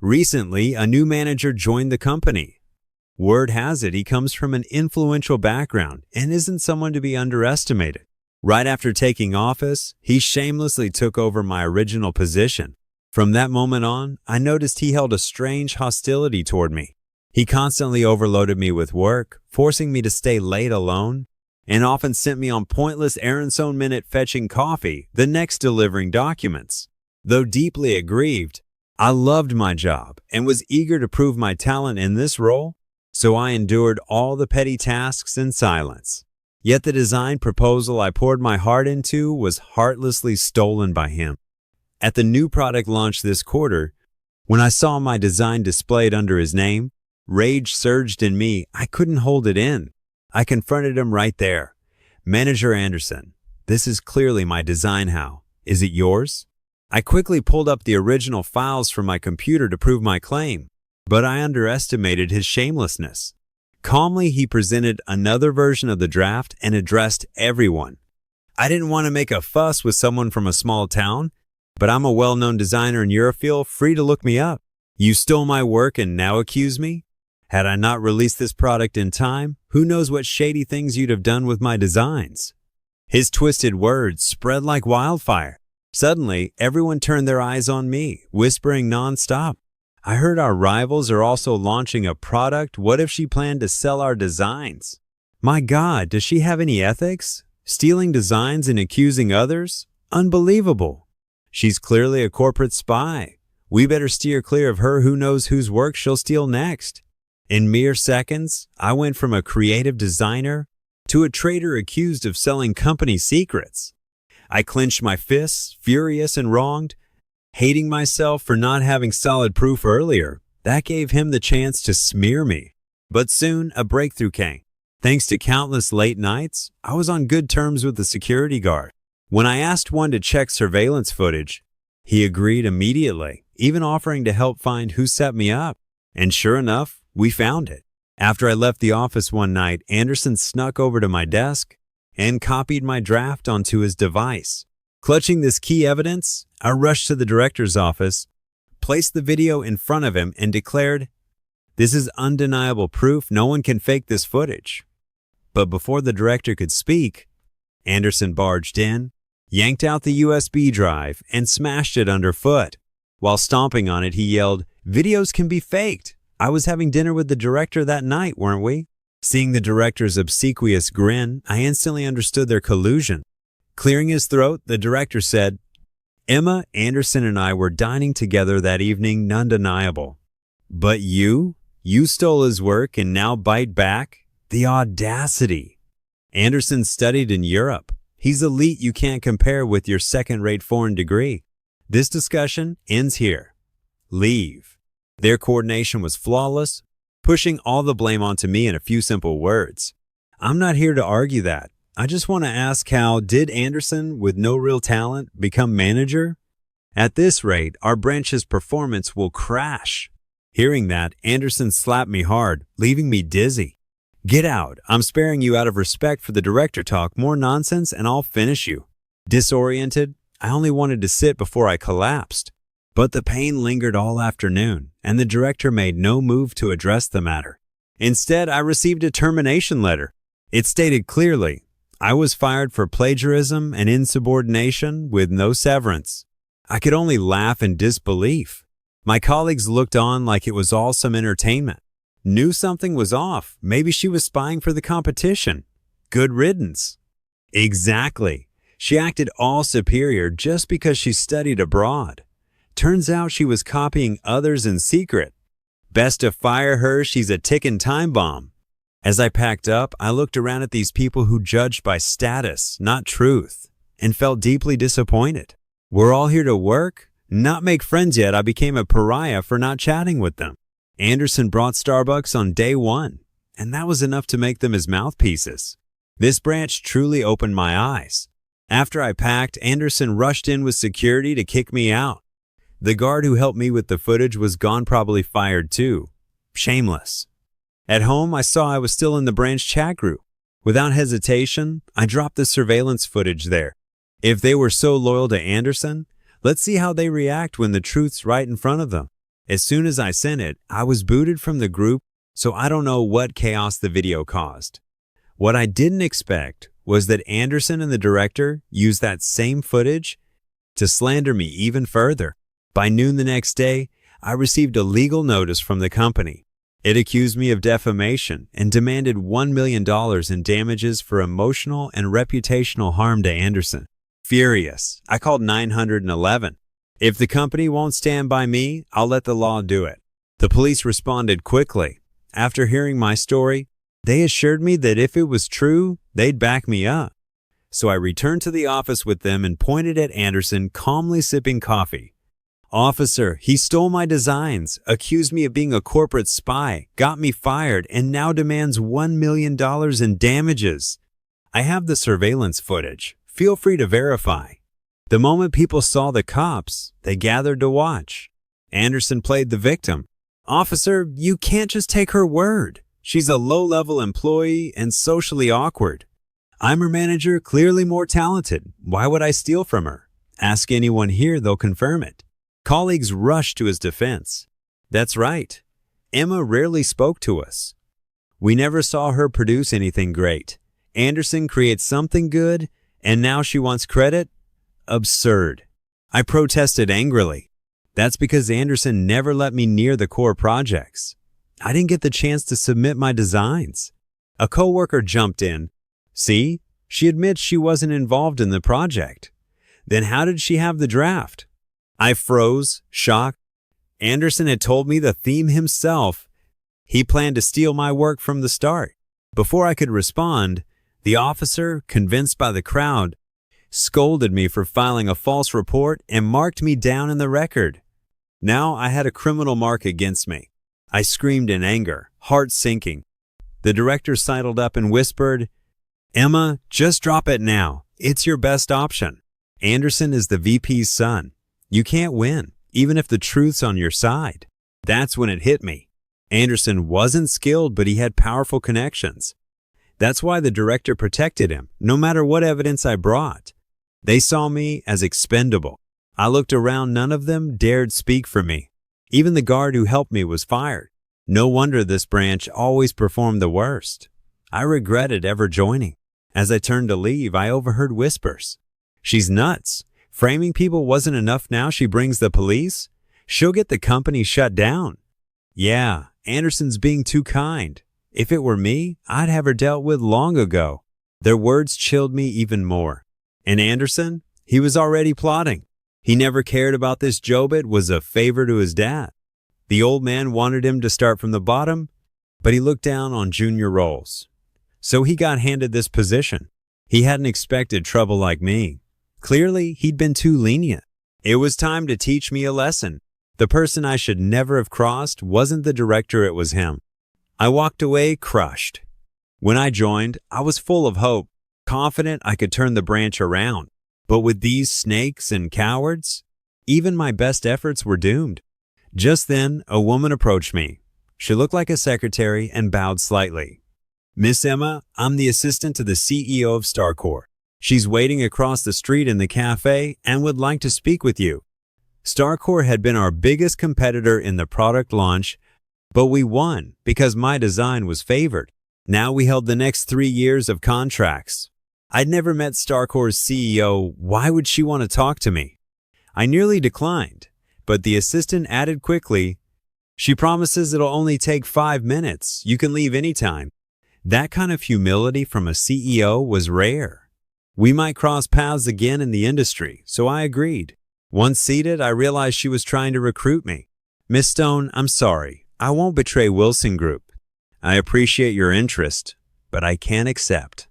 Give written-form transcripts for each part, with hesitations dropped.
Recently, a new manager joined the company. Word has it he comes from an influential background and isn't someone to be underestimated. Right after taking office, he shamelessly took over my original position. From that moment on, I noticed he held a strange hostility toward me. He constantly overloaded me with work, forcing me to stay late alone, and often sent me on pointless errands one minute fetching coffee, the next delivering documents. Though deeply aggrieved, I loved my job and was eager to prove my talent in this role, so I endured all the petty tasks in silence. Yet the design proposal I poured my heart into was heartlessly stolen by him. At the new product launch this quarter, when I saw my design displayed under his name, rage surged in me. I couldn't hold it in. I confronted him right there. "Manager Anderson, this is clearly my design. How? Is it yours?" I quickly pulled up the original files from my computer to prove my claim, but I underestimated his shamelessness. Calmly, he presented another version of the draft and addressed everyone. "I didn't want to make a fuss with someone from a small town, but I'm a well-known designer in your field, free to look me up. You stole my work and now accuse me? Had I not released this product in time, who knows what shady things you'd have done with my designs." His twisted words spread like wildfire. Suddenly, everyone turned their eyes on me, whispering nonstop. "I heard our rivals are also launching a product. What if she planned to sell our designs? My God, does she have any ethics? Stealing designs and accusing others? Unbelievable. She's clearly a corporate spy. We better steer clear of her. Who knows whose work she'll steal next?" In mere seconds, I went from a creative designer to a traitor accused of selling company secrets. I clenched my fists, furious and wronged, hating myself for not having solid proof earlier. That gave him the chance to smear me. But soon, a breakthrough came. Thanks to countless late nights, I was on good terms with the security guard. When I asked one to check surveillance footage, he agreed immediately, even offering to help find who set me up. And sure enough, we found it. After I left the office one night, Anderson snuck over to my desk and copied my draft onto his device. Clutching this key evidence, I rushed to the director's office, placed the video in front of him, and declared, "This is undeniable proof. No one can fake this footage." But before the director could speak, Anderson barged in, yanked out the USB drive, and smashed it underfoot. While stomping on it, he yelled, "Videos can be faked. I was having dinner with the director that night, weren't we?" Seeing the director's obsequious grin, I instantly understood their collusion. Clearing his throat, the director said, "Emma, Anderson and I were dining together that evening, undeniable. But you stole his work and now bite back? The audacity. Anderson studied in Europe. He's elite. You can't compare with your second-rate foreign degree. This discussion ends here. Leave." Their coordination was flawless, pushing all the blame onto me in a few simple words. I'm not here to argue that. I just want to ask, how did Anderson, with no real talent, become manager? At this rate, our branch's performance will crash. Hearing that, Anderson slapped me hard, leaving me dizzy. "Get out. I'm sparing you out of respect for the director talk. More nonsense and I'll finish you." Disoriented, I only wanted to sit before I collapsed. But the pain lingered all afternoon, and the director made no move to address the matter. Instead, I received a termination letter. It stated clearly, I was fired for plagiarism and insubordination with no severance. I could only laugh in disbelief. My colleagues looked on like it was all some entertainment. Knew something was off. Maybe she was spying for the competition. Good riddance. Exactly. She acted all superior just because she studied abroad. Turns out she was copying others in secret. Best to fire her. She's a ticking time bomb. As I packed up, I looked around at these people who judged by status, not truth, and felt deeply disappointed. We're all here to work, not make friends yet. I became a pariah for not chatting with them. Anderson brought Starbucks on day one, and that was enough to make them his mouthpieces. This branch truly opened my eyes. After I packed, Anderson rushed in with security to kick me out. The guard who helped me with the footage was gone, probably fired too. Shameless. At home, I saw I was still in the branch chat group. Without hesitation, I dropped the surveillance footage there. If they were so loyal to Anderson, let's see how they react when the truth's right in front of them. As soon as I sent it, I was booted from the group, so I don't know what chaos the video caused. What I didn't expect was that Anderson and the director used that same footage to slander me even further. By noon the next day, I received a legal notice from the company. It accused me of defamation and demanded $1 million in damages for emotional and reputational harm to Anderson. Furious, I called 911. If the company won't stand by me, I'll let the law do it. The police responded quickly. After hearing my story, they assured me that if it was true, they'd back me up. So I returned to the office with them and pointed at Anderson, calmly sipping coffee. "Officer, he stole my designs, accused me of being a corporate spy, got me fired, and now demands $1 million in damages. I have the surveillance footage. Feel free to verify." The moment people saw the cops, they gathered to watch. Anderson played the victim. "Officer, you can't just take her word. She's a low-level employee and socially awkward. I'm her manager, clearly more talented. Why would I steal from her? Ask anyone here, they'll confirm it." Colleagues rushed to his defense. "That's right. Emma rarely spoke to us. We never saw her produce anything great. Anderson creates something good, and now she wants credit? Absurd." I protested angrily. "That's because Anderson never let me near the core projects. I didn't get the chance to submit my designs." A coworker jumped in. "See, she admits she wasn't involved in the project. Then how did she have the draft?" I froze, shocked. Anderson had told me the theme himself. He planned to steal my work from the start. Before I could respond, the officer, convinced by the crowd, scolded me for filing a false report and marked me down in the record. Now I had a criminal mark against me. I screamed in anger, heart sinking. The director sidled up and whispered, "Emma, just drop it now. It's your best option. Anderson is the VP's son. You can't win, even if the truth's on your side." That's when it hit me. Anderson wasn't skilled, but he had powerful connections. That's why the director protected him, no matter what evidence I brought. They saw me as expendable. I looked around, none of them dared speak for me. Even the guard who helped me was fired. No wonder this branch always performed the worst. I regretted ever joining. As I turned to leave, I overheard whispers. "She's nuts. Framing people wasn't enough, now she brings the police? She'll get the company shut down." Yeah, Anderson's being too kind. If it were me, I'd have her dealt with long ago. Their words chilled me even more. And Anderson? He was already plotting. He never cared about this job. It was a favor to his dad. The old man wanted him to start from the bottom, but he looked down on junior roles. So he got handed this position. He hadn't expected trouble like me. Clearly, he'd been too lenient. It was time to teach me a lesson. The person I should never have crossed wasn't the director, it was him. I walked away crushed. When I joined, I was full of hope, confident I could turn the branch around. But with these snakes and cowards, even my best efforts were doomed. Just then, a woman approached me. She looked like a secretary and bowed slightly. "Miss Emma, I'm the assistant to the CEO of Starcore. She's waiting across the street in the cafe and would like to speak with you." Starcore had been our biggest competitor in the product launch, but we won because my design was favored. Now we held the next 3 years of contracts. I'd never met Starcore's CEO. Why would she want to talk to me? I nearly declined, but the assistant added quickly, "She promises it'll only take 5 minutes. You can leave anytime." That kind of humility from a CEO was rare. We might cross paths again in the industry, so I agreed. Once seated, I realized she was trying to recruit me. "Miss Stone, I'm sorry. I won't betray Wilson Group. I appreciate your interest, but I can't accept."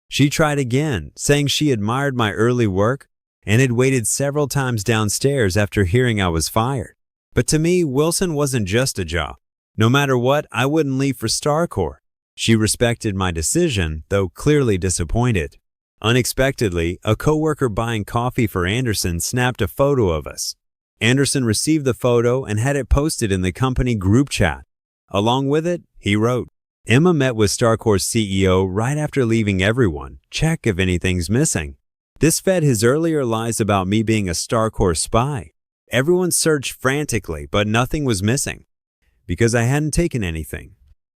She tried again, saying she admired my early work and had waited several times downstairs after hearing I was fired. But to me, Wilson wasn't just a job. No matter what, I wouldn't leave for Starcore. She respected my decision, though clearly disappointed. Unexpectedly, a coworker buying coffee for Anderson snapped a photo of us. Anderson received the photo and had it posted in the company group chat. Along with it, he wrote, "Emma met with Starcore's CEO right after leaving everyone. Check if anything's missing." This fed his earlier lies about me being a Starcore spy. Everyone searched frantically, but nothing was missing because I hadn't taken anything.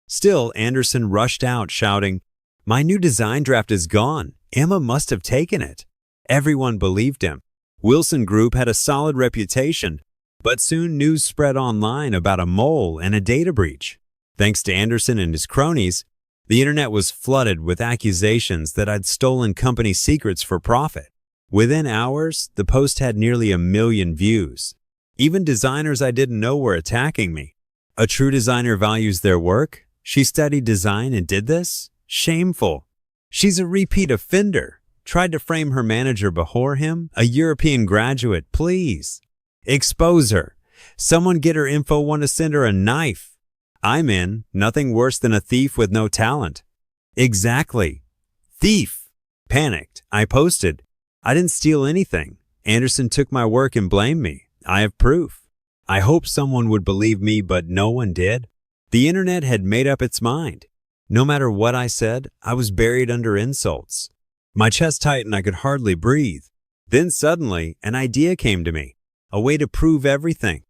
Still, Anderson rushed out, shouting, "My new design draft is gone. Emma must have taken it." Everyone believed him. Wilson Group had a solid reputation, but soon news spread online about a mole and a data breach. Thanks to Anderson and his cronies, the internet was flooded with accusations that I'd stolen company secrets for profit. Within hours, the post had nearly 1 million views. Even designers I didn't know were attacking me. A true designer values their work. She studied design and did this? Shameful. She's a repeat offender. Tried to frame her manager before him, a European graduate, please. Expose her. Someone get her info, want to send her a knife. I'm in. Nothing worse than a thief with no talent. Exactly. Thief. Panicked. I posted, "I didn't steal anything. Anderson took my work and blamed me. I have proof." I hoped someone would believe me, but no one did. The internet had made up its mind. No matter what I said, I was buried under insults. My chest tightened, I could hardly breathe. Then suddenly, an idea came to me, a way to prove everything.